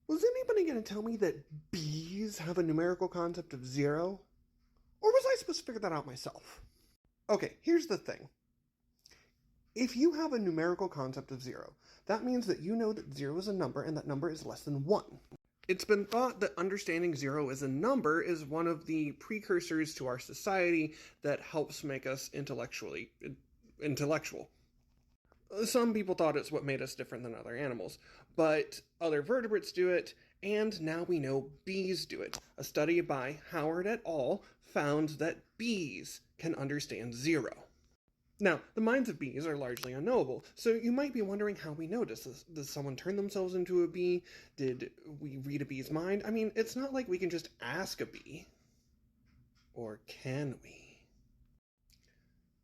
Was anybody going to tell me that bees have a numerical concept of zero? Or was I supposed to figure that out myself? Okay, here's the thing. If you have a numerical concept of zero, that means that you know that zero is a number and that number is less than one. It's been thought that understanding zero as a number is one of the precursors to our society that helps make us intellectual. Some people thought it's what made us different than other animals, but other vertebrates do it, and now we know bees do it. A study by Howard et al. Found that bees can understand zero. Now, the minds of bees are largely unknowable, so you might be wondering how we know. Does someone turn themselves into a bee? Did we read a bee's mind? I mean, it's not like we can just ask a bee. Or can we?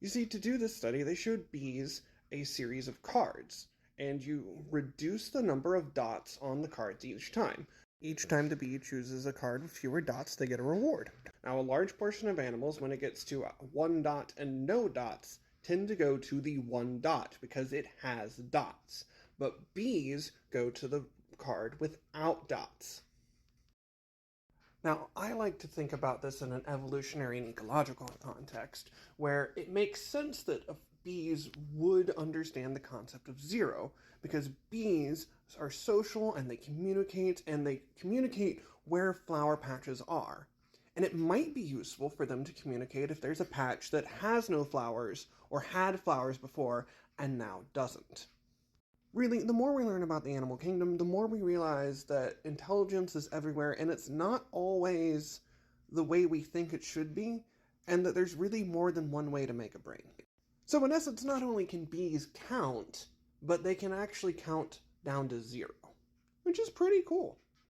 You see, to do this study, they showed bees a series of cards, and you reduce the number of dots on the cards each time. Each time the bee chooses a card with fewer dots, they get a reward. Now, a large portion of animals, when it gets to 1 dot and no dots, tend to go to the 1 dot because it has dots. But bees go to the card without dots. Now, I like to think about this in an evolutionary and ecological context, where it makes sense that bees would understand the concept of zero, because bees are social and they communicate where flower patches are. And it might be useful for them to communicate if there's a patch that has no flowers or had flowers before and now doesn't. Really, the more we learn about the animal kingdom, the more we realize that intelligence is everywhere and it's not always the way we think it should be, and that there's really more than one way to make a brain. So in essence, not only can bees count, but they can actually count down to zero, which is pretty cool.